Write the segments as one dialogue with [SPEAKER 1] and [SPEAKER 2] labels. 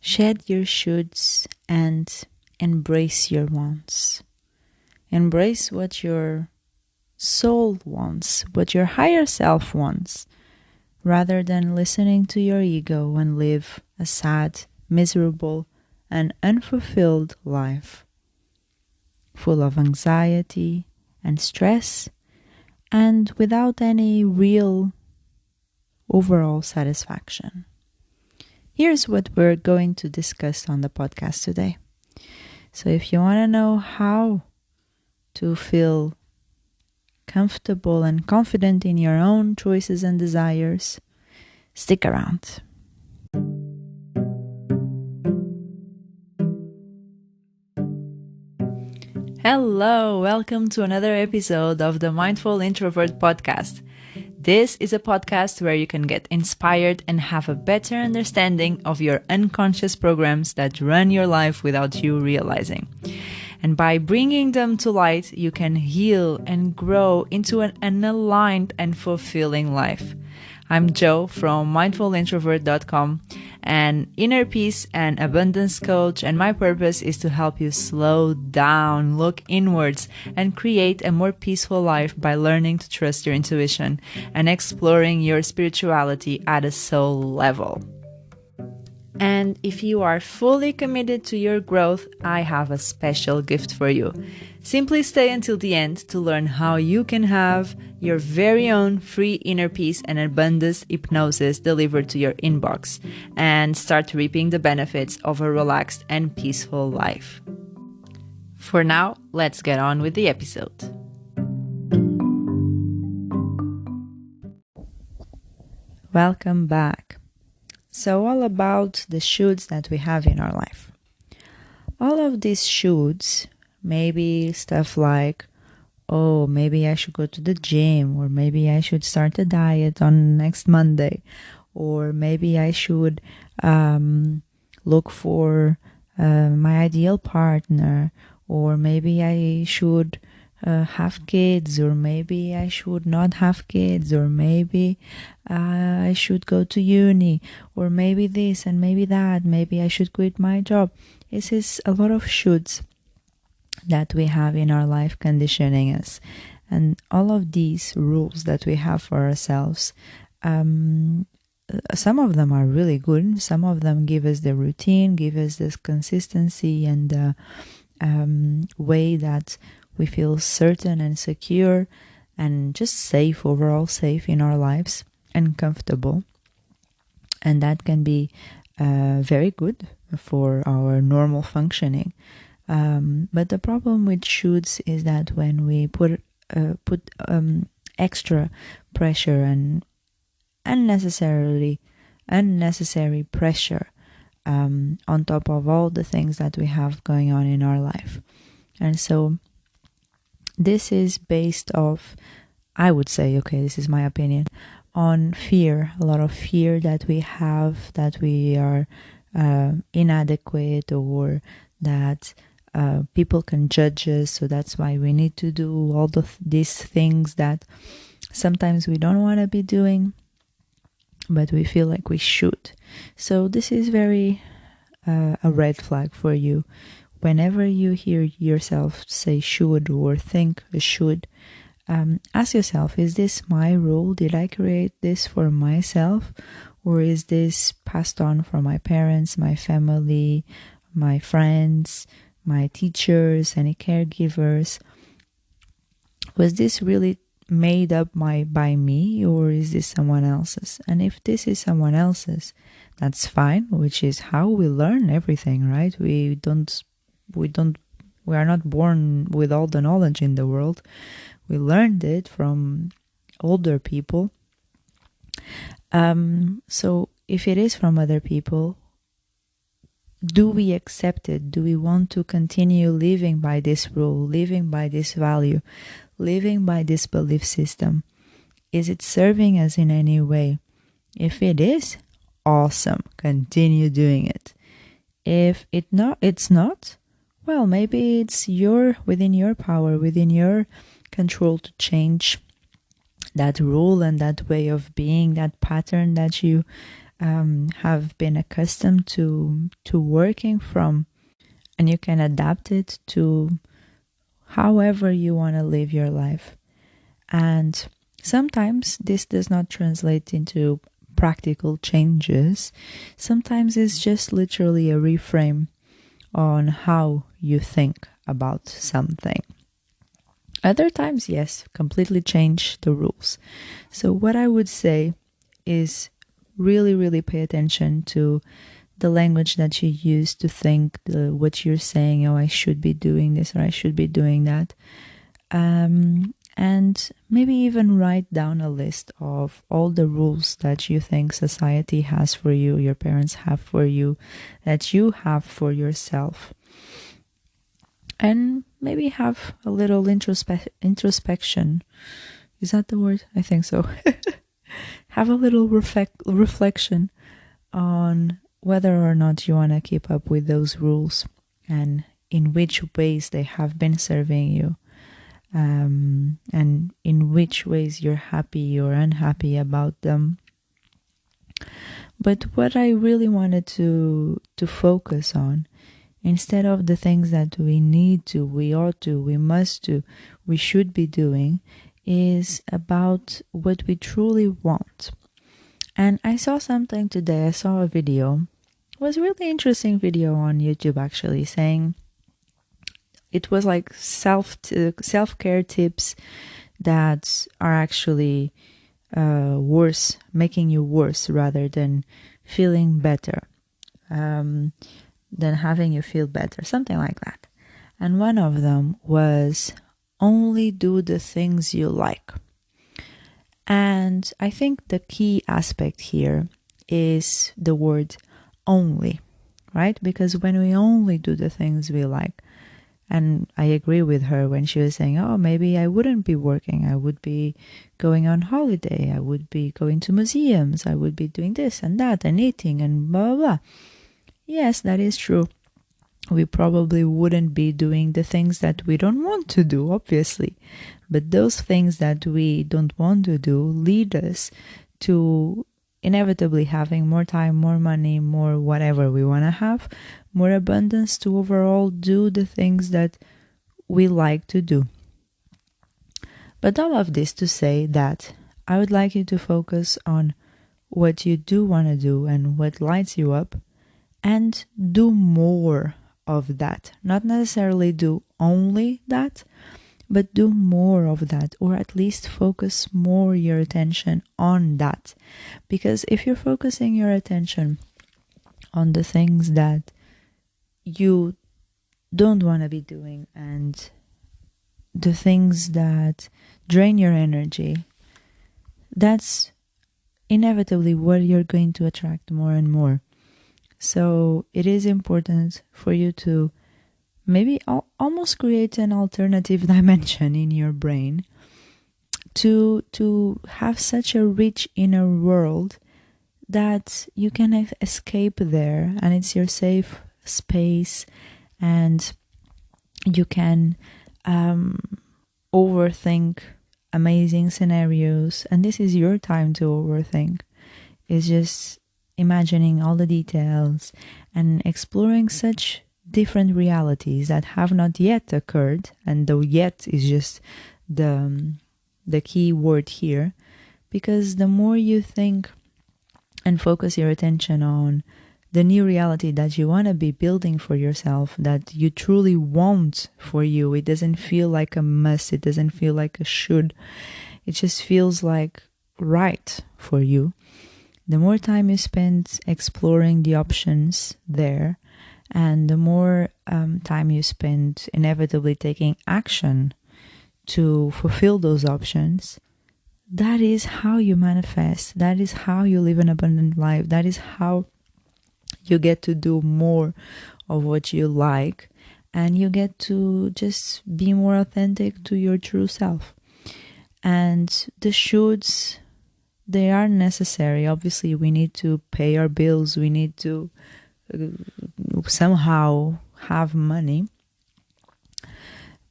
[SPEAKER 1] Shed your shoulds and embrace your wants. Embrace what your soul wants, what your higher self wants, rather than listening to your ego and live a sad, miserable, and unfulfilled life, full of anxiety and stress, and without any real overall satisfaction. Here's what we're going to discuss on the podcast today. So if you want to know how to feel comfortable and confident in your own choices and desires, stick around. Hello, welcome to another episode of the Mindful Introvert podcast. This is a podcast where you can get inspired and have a better understanding of your unconscious programs that run your life without you realizing. And by bringing them to light, you can heal and grow into an aligned and fulfilling life. I'm Jo from mindfulintrovert.com, an inner peace and abundance coach, and my purpose is to help you slow down, look inwards, and create a more peaceful life by learning to trust your intuition and exploring your spirituality at a soul level. And if you are fully committed to your growth, I have a special gift for you. Simply stay until the end to learn how you can have your very own free inner peace and abundance hypnosis delivered to your inbox and start reaping the benefits of a relaxed and peaceful life. For now, let's get on with the episode. Welcome back. So all about the shoulds that we have in our life. All of these shoulds, maybe stuff like, oh, maybe I should go to the gym, or maybe I should start a diet on next Monday, or maybe I should look for my ideal partner, or maybe I should have kids, or maybe I should not have kids, or maybe I should go to uni, or maybe this and maybe that, maybe I should quit my job. This is a lot of shoulds that we have in our life conditioning us. And all of these rules that we have for ourselves, some of them are really good. Some of them give us the routine, give us this consistency and the way that we feel certain and secure and just safe, overall safe in our lives and comfortable. And that can be very good for our normal functioning. But the problem with shoulds is that when we put extra pressure and unnecessary pressure on top of all the things that we have going on in our life. And so this is based off, I would say, okay, this is my opinion, on fear, a lot of fear that we have, that we are inadequate, or that people can judge us. So that's why we need to do all these things that sometimes we don't want to be doing, but we feel like we should. So this is very a red flag for you. Whenever you hear yourself say should or think should, ask yourself, is this my rule? Did I create this for myself? Or is this passed on from my parents, my family, my friends, my teachers, any caregivers? Was this really made up by me, or is this someone else's? And if this is someone else's, that's fine, which is how we learn everything, right? We are not born with all the knowledge in the world. We learned it from older people. So if it is from other people, do we accept it? Do we want to continue living by this rule, living by this value, living by this belief system? Is it serving us in any way? If it is, awesome. Continue doing it. If it's not, well, maybe it's within your power, within your control to change that rule and that way of being, that pattern that you have been accustomed to working from, and you can adapt it to however you want to live your life. And sometimes this does not translate into practical changes. Sometimes it's just literally a reframe on how you think about something. Other times, yes, completely change the rules. So what I would say is really, really pay attention to the language that you use to think, what you're saying, oh, I should be doing this or I should be doing that. And maybe even write down a list of all the rules that you think society has for you, your parents have for you, that you have for yourself. And maybe have a little introspection. Is that the word? I think so. Have a little reflection on whether or not you want to keep up with those rules and in which ways they have been serving you, and in which ways you're happy or unhappy about them. But what I really wanted to focus on, instead of the things that we need to, we ought to, we must do, we should be doing, is about what we truly want. And I saw something today, I saw a video. It was a really interesting video on YouTube actually, saying it was like self-care tips that are actually worse, making you worse rather than feeling better, than having you feel better, something like that. And one of them was only do the things you like. And I think the key aspect here is the word only, right? Because when we only do the things we like, and I agree with her when she was saying, oh, maybe I wouldn't be working. I would be going on holiday. I would be going to museums. I would be doing this and that and eating and blah, blah, blah. Yes, that is true. We probably wouldn't be doing the things that we don't want to do, obviously. But those things that we don't want to do lead us to inevitably having more time, more money, more whatever we want to have, more abundance to overall do the things that we like to do. But all of this to say that I would like you to focus on what you do want to do and what lights you up, and do more of that. Not necessarily do only that, but do more of that, or at least focus more your attention on that. Because if you're focusing your attention on the things that you don't want to be doing and the things that drain your energy, that's inevitably what you're going to attract more and more. So it is important for you to maybe almost create an alternative dimension in your brain to have such a rich inner world that you can escape there, and it's your safe space, and you can overthink amazing scenarios. And this is your time to overthink. It's just imagining all the details and exploring such different realities that have not yet occurred, and the yet is just the key word here, because the more you think and focus your attention on the new reality that you want to be building for yourself, that you truly want for you, it doesn't feel like a must, it doesn't feel like a should, it just feels like right for you. The more time you spend exploring the options there, and the more time you spend inevitably taking action to fulfill those options, that is how you manifest. That is how you live an abundant life. That is how you get to do more of what you like, and you get to just be more authentic to your true self. And the shoulds, they are necessary. Obviously, we need to pay our bills. We need to somehow have money.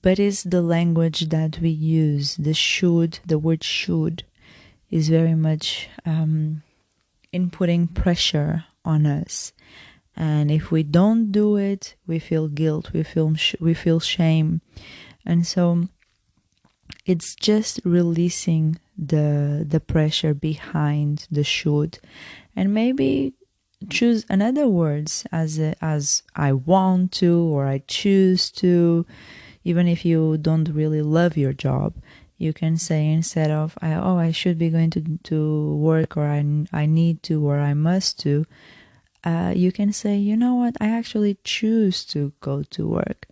[SPEAKER 1] But it's the language that we use. The word should is very much in putting pressure on us. And if we don't do it, we feel guilt, we feel shame. And so it's just releasing the pressure behind the should, and maybe choose another words as I want to, or I choose to. Even if you don't really love your job, you can say, instead of I should be going to work, or I need to, or I must to, you can say, you know what, I actually choose to go to work.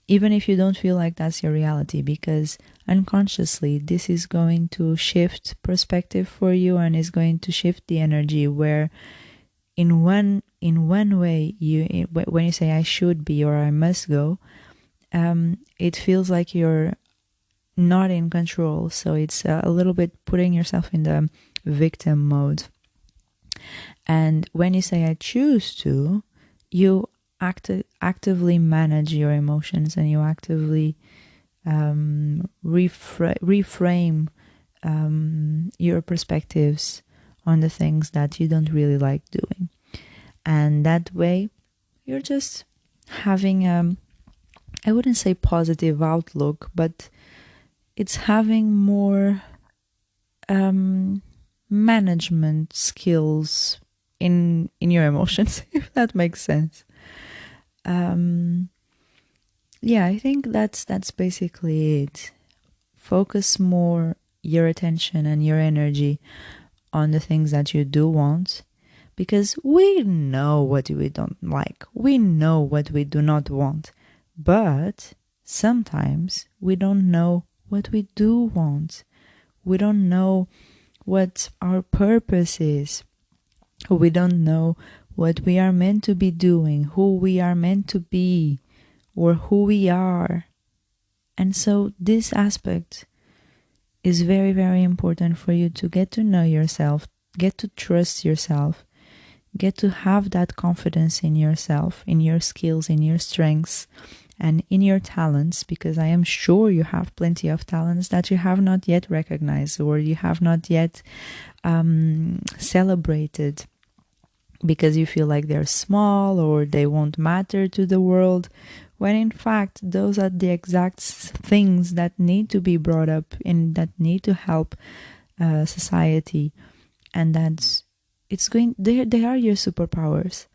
[SPEAKER 1] Even if you don't feel like that's your reality, because unconsciously this is going to shift perspective for you, and is going to shift the energy, where in one way, when you say I should be or I must go, it feels like you're not in control. So it's a little bit putting yourself in the victim mode. And when you say I choose to, you actively manage your emotions, and you actively reframe your perspectives on the things that you don't really like doing. And that way, you're just having I wouldn't say positive outlook, but it's having more management skills in your emotions, if that makes sense. Yeah, I think that's basically it. Focus more your attention and your energy on the things that you do want, because we know what we don't like. We know what we do not want. But sometimes we don't know what we do want. We don't know what our purpose is. We don't know what we are meant to be doing, who we are meant to be, or who we are. And so this aspect is very, very important for you to get to know yourself, get to trust yourself, get to have that confidence in yourself, in your skills, in your strengths, and in your talents, because I am sure you have plenty of talents that you have not yet recognized, or you have not yet celebrated, because you feel like they're small or they won't matter to the world, when in fact those are the exact things that need to be brought up and that need to help society. And that's they are your superpowers.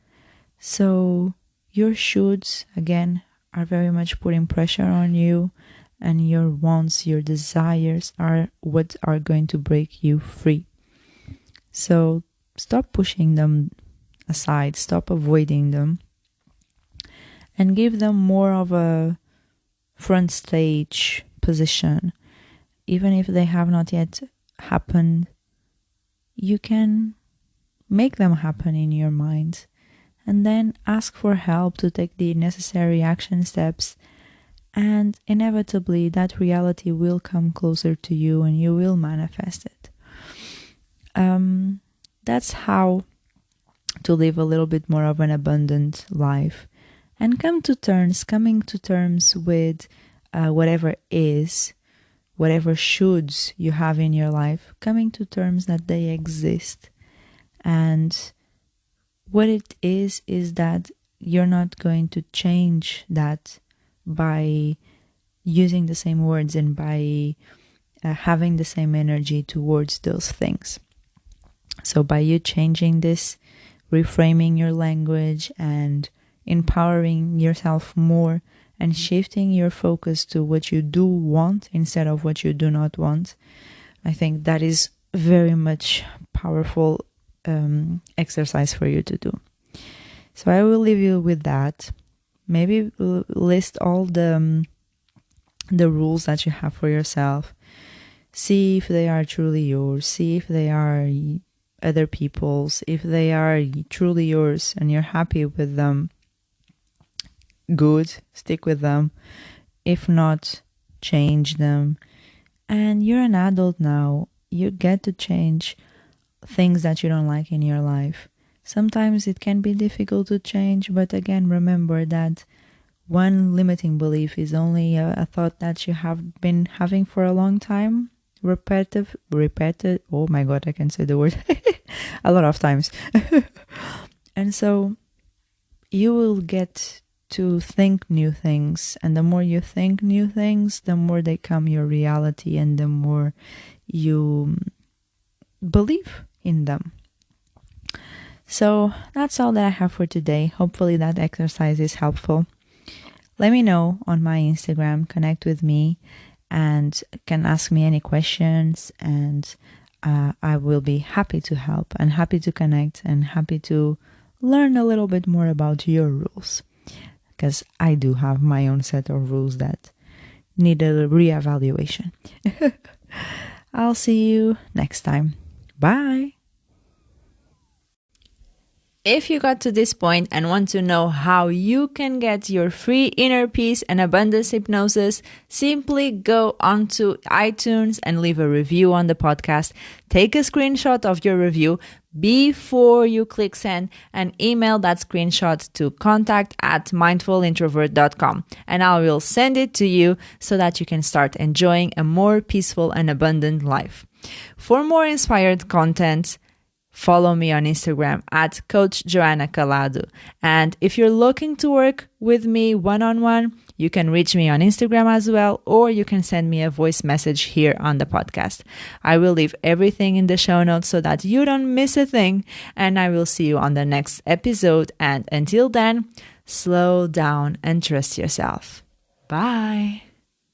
[SPEAKER 1] So your shoulds, again, are very much putting pressure on you, and your wants, your desires are what are going to break you free. So stop pushing them aside, stop avoiding them, and give them more of a front stage position. Even if they have not yet happened, you can make them happen in your mind, and then ask for help to take the necessary action steps, and inevitably that reality will come closer to you and you will manifest it. That's how to live a little bit more of an abundant life, and coming to terms with whatever is, whatever shoulds you have in your life, coming to terms that they exist. And what it is that you're not going to change that by using the same words and by having the same energy towards those things. So by you changing this, reframing your language and empowering yourself more, and shifting your focus to what you do want instead of what you do not want, I think that is very much powerful exercise for you to do. So I will leave you with that. Maybe list all the rules that you have for yourself. See if they are truly yours. See if they are other people's. If they are truly yours and you're happy with them, good, stick with them. If not, change them. And you're an adult now. You get to change things that you don't like in your life. Sometimes it can be difficult to change, but again, remember that one limiting belief is only a thought that you have been having for a long time, repeated. Oh my God, I can say the word a lot of times. And so you will get to think new things. And the more you think new things, the more they come your reality and the more you believe in them. So that's all that I have for today. Hopefully that exercise is helpful. Let me know on my Instagram, connect with me, and can ask me any questions, and I will be happy to help and happy to connect and happy to learn a little bit more about your rules, because I do have my own set of rules that need a reevaluation. I'll see you next time. Bye. If you got to this point and want to know how you can get your free inner peace and abundance hypnosis, simply go onto iTunes and leave a review on the podcast. Take a screenshot of your review before you click send and email that screenshot to contact@mindfulintrovert.com, and I will send it to you so that you can start enjoying a more peaceful and abundant life. For more inspired content, follow me on Instagram at Coach Joanna Calado. And if you're looking to work with me one-on-one, you can reach me on Instagram as well, or you can send me a voice message here on the podcast. I will leave everything in the show notes so that you don't miss a thing, and I will see you on the next episode. And until then, slow down and trust yourself. Bye.